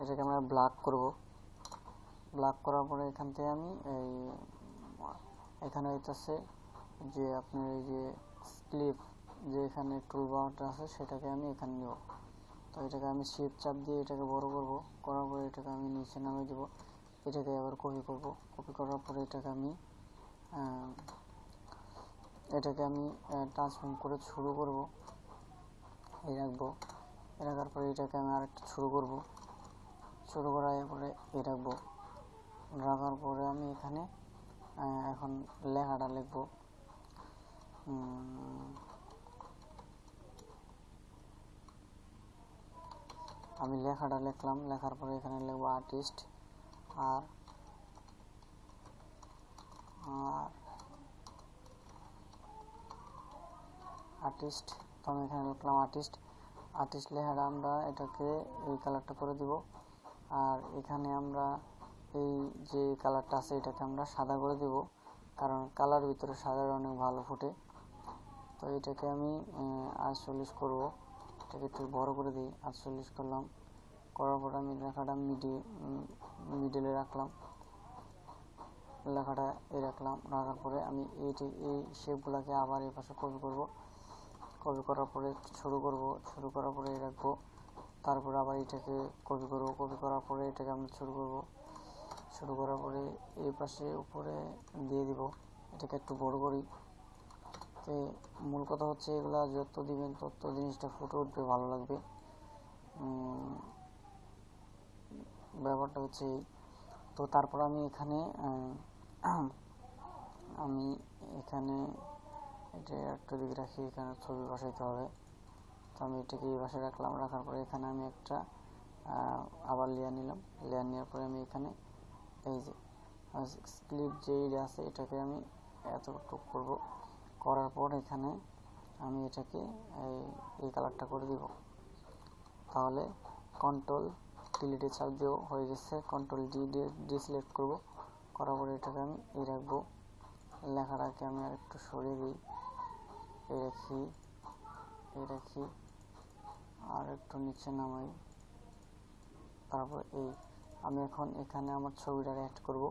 এটাকে আমরা ব্ল্যাক করব। ব্ল্যাক করার পরে এখান থেকে আমি এখানে হইতেছে যে আপনার এই যে ক্লিপ যে এখানে টুল বারটা আছে সেটাকে আমি এখানে নেব। তো এটাকে আমি শিফট চাপ দিয়ে এটাকে বড় করব, করার পরে এটাকে আমি নিচে নামিয়ে দেব। এটাকে আবার কপি করব, কপি করার পরে এটাকে আমি ট্রান্সফর্ম করে শুরু করব, এই রাখবো। রাখার পরে এটাকে আমি আরেকটা শুরু করব, শুরু করার পরে এই রাখবো। রাখার পরে আমি এখানে এখন লেখাটা লিখব। আমি লেখাটা লিখলাম, লেখার পরে এখানে লিখবো আর্টিস্ট। আর আর্টিস্ট, তো আমি এখানে লিখলাম আর্টিস্ট। আর্টিস্ট লেখাটা আমরা এটাকে এই কালারটা করে দিব। আর এখানে আমরা এই যে কালারটা আছে এটাকে আমরা সাদা করে দেব, কারণ কালার ভিতরে সাদা অনেক ভালো ফুটে। তো এটাকে আমি 48 করব, এটাকে একটু বড় করে দিই। 48 করলাম, করার পর আমি লেখাটা মিডিলে রাখলাম, লেখাটা রাখলাম। রাখার পরে আমি এই শেপগুলোকে আবার এই পাশে কপি করব, কপি করার পরে শুরু করার পরে রাখবো। তারপরে আবার এটাকে কপি করব, কপি করার পরে এটাকে আমরা শুরু করার পরে এই পাশে উপরে দিয়ে দিব। এটাকে একটু বড় করি। তো মূল কথা হচ্ছে এগুলা যত দিবেন তত জিনিসটা ফুটে উঠবে, ভালো লাগবে। ব্যাপারটা হচ্ছে তো তারপর আমি এখানে এটা একটা দিকে রাখি, এখানে ছবি বসাইতে হবে। তো আমি এটাকে এই পাশে রাখলাম। রাখার পরে এখানে আমি একটা আবার লেয়ার নিলাম, লেয়ার নেওয়ার পরে আমি এখানে এই যে স্প্লিট যে এরিয়া আছে এটাকে আমি এতটুকু করব। করার পর এখানে আমি এটাকে এই কালারটা করে দিব। তাহলে কন্ট্রোল ডিলিটে চাপ দিয়েও হয়ে গেছে। কন্ট্রোল ডি সিলেক্ট করব, করার পরে এটাকে আমি এই রাখবো। লেখাটাকে আমি আর একটু সরিয়ে দিই, এই রাখি আর একটু নিচে নামাই। তারপর আমি এখন এখানে আমার ছবিটা অ্যাড করব।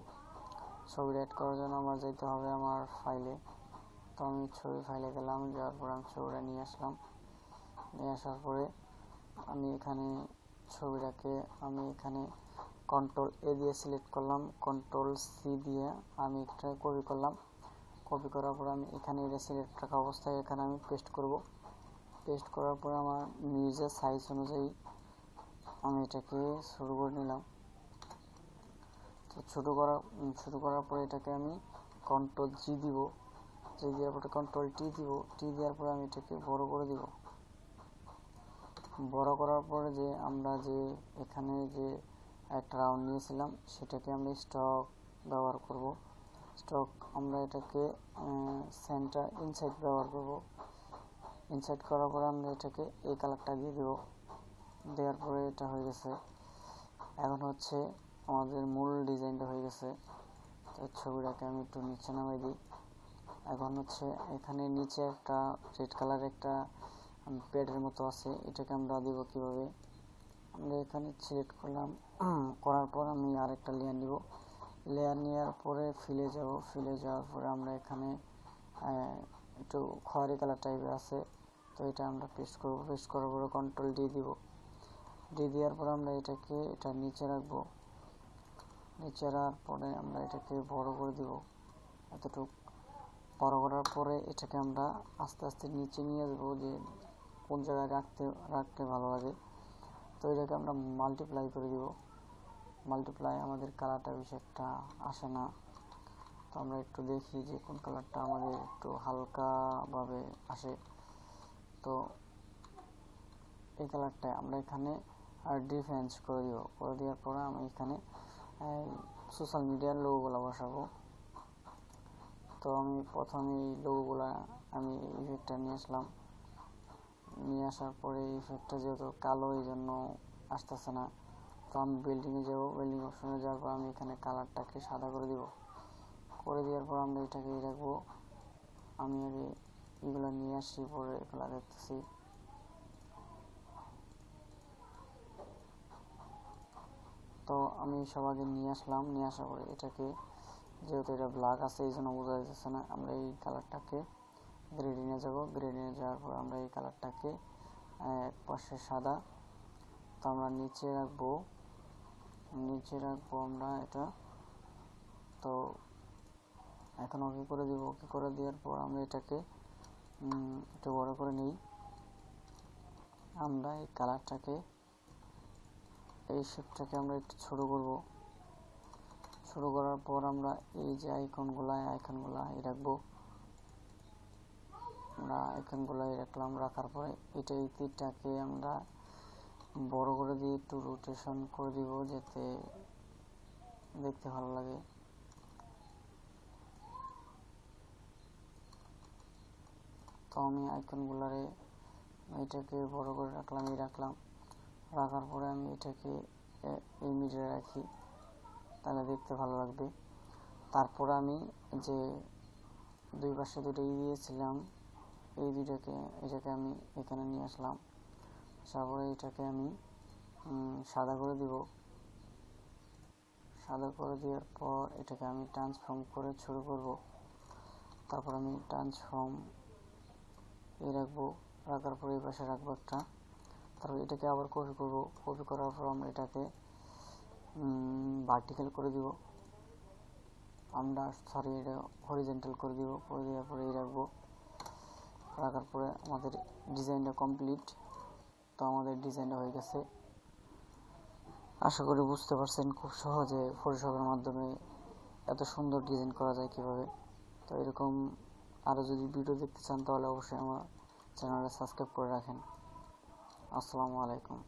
ছবিটা অ্যাড করার জন্য আমার যেতে হবে আমার ফাইলে। তো আমি ছবি ফাইলে গেলাম, যাওয়ার পর আমি ছবিটা নিয়ে আসলাম। নিয়ে আসার পরে আমি এখানে ছবিটাকে কন্ট্রোল এ দিয়ে সিলেক্ট করলাম, কন্ট্রোল সি দিয়ে আমি একটা কপি করলাম। কপি করার পর আমি এখানে এটা সিলেক্ট রাখা অবস্থায় এখানে আমি পেস্ট করব। পেস্ট করার পর আমার নিউজের সাইজ অনুযায়ী আমি এটাকে শুরু করে নিলাম। তো শুরু করার পরে এটাকে আমি কন্ট্রোল জি দিব, জি দেওয়ার পরে কন্ট্রোল টি দিব, টি দেওয়ার পরে আমি এটাকে বড় করে দিব। বড় করার পরে যে আমরা যে এখানে যে একটা রাউন্ড নিয়েছিলাম সেটাকে আমরা স্টক ব্যবহার করব। স্টক আমরা এটাকে সেন্টার ইনসাইড ব্যবহার করব। ইনসাইড করার পরে আমরা এটাকে এই কালারটা দিয়ে দেব। দেওয়ার পরে এটা হয়ে গেছে। এখন হচ্ছে আমাদের মূল ডিজাইনটা হয়ে গেছে। তো ছবিটাকে আমি একটু নিচে নামিয়ে দিই। এখন হচ্ছে এখানে নিচে একটা রেড কালার একটা প্যাডের মতো আছে, এটাকে আমরা দিব কিভাবে। আমরা এখানে সিলেক্ট করলাম, করার পর আমি আরেকটা লেয়ার নিব। লেয়ার নেওয়ার পরে ফিলে যাব, ফিলে যাওয়ার পরে আমরা এখানে একটু খয়েরি কালার টাইপের আছে, তো এটা আমরা পেস্ট করব। পেস্ট করার পরে কন্ট্রোল ডি দিব। ডি দেওয়ার পরে আমরা এটা নিচে রাখবো। নিচে রাখার পরে আমরা এটাকে বড় করে দিব এতটুকু। বড় করার পরে এটাকে আমরা আস্তে আস্তে নিচে নিয়ে আসবো, যে কোন জায়গায় রাখতে ভালো লাগে। তো এটাকে আমরা মাল্টিপ্লাই করে দিব। মাল্টিপ্লাই আমাদের কালারটা বেশি একটা আসে না, তো আমরা একটু দেখি যে কোন কালারটা আমাদের একটু হালকাভাবে আসে। তো এই কালারটা আমরা এখানে ডিফারেন্স করে দিব। করে দেওয়ার পরে আমি এখানে সোশ্যাল মিডিয়ার লোগোগুলো বসাবো। তো আমি প্রথমে এই লোগোগুলো আমি ইফেক্টটা নিয়ে আসলাম। নিয়ে আসার পরে ইফেক্টটা যেহেতু কালো এই জন্য আসতেছে না, তো আমি বিল্ডিংয়ে যাব। বিল্ডিং অপশনে যাওয়ার পর আমি এখানে কালারটাকে সাদা করে দিব। করে দেওয়ার পর আমরা এটাকে রাখবো। আমি আগে এগুলো নিয়ে আসি, পরে এগুলো দেখতেছি। তো আমি সব আগে নিয়ে আসলাম, নিয়ে আসার পরে এটাকে, যেহেতু এটা ব্ল্যাক আছে এই জন্য বোঝা যাচ্ছে না, আমরা এই কালারটাকে গ্রেডিংয়ে যাব। গ্রেডিংয়ে যাওয়ার পর আমরা এই কালারটাকে এক পাশে সাদা, তো আমরা নিচে রাখবো আমরা এটা। তো এখন ওকে করে দিব। ওকে করে দেওয়ার পর আমরা এটাকে একটু বড় করে নিই। আমরা এই কালারটাকে, এই শেপটাকে আমরা একটু ছোট করব। ছোট করার পর আমরা এই যে আইকনগুলো রাখবো। আমরা আইকনগুলো রাখলাম। রাখার পরে এটা এই তীরটাকে আমরা বড় করে দিয়ে একটু রোটেশন করে দিব, যাতে দেখতে ভালো লাগে। তো আমি আইকনগুলারে এটাকে বড় করে রাখলাম। রাখার পরে আমি এটাকে এই মিডিয়ে রাখি, তাহলে দেখতে ভালো লাগবে। তারপর আমি যে দুই পাশে দুটো দিয়েছিলাম, এটাকে আমি এখানে নিয়ে আসলাম। তারপরে এটাকে আমি সাদা করে দিব। সাদা করে দেওয়ার পর এটাকে আমি ট্রান্সফর্ম করে ছোট করব। তারপর আমি ট্রান্সফর্ম রাখবো। রাখার পরে এই পাশে রাখবো একটা। তারপর এটাকে আবার কপি করব। কপি করার পর আমরা এটাকে ভার্টিক্যাল করে দিব। এটা হরিজন্টাল করে দিব। করে দেওয়ার পরে রাখবো। রাখার পরে আমাদের ডিজাইনটা কমপ্লিট। তো আমাদের ডিজাইনটা হয়ে গেছে। আশা করি বুঝতে পারছেন খুব সহজে ফটোশপের মাধ্যমে এত সুন্দর ডিজাইন করা যায় কিভাবে। তো এরকম আরও যদি ভিডিও দেখতে চান তাহলে অবশ্যই আমার চ্যানেলটা সাবস্ক্রাইব করে রাখেন। আসসালামু আলাইকুম।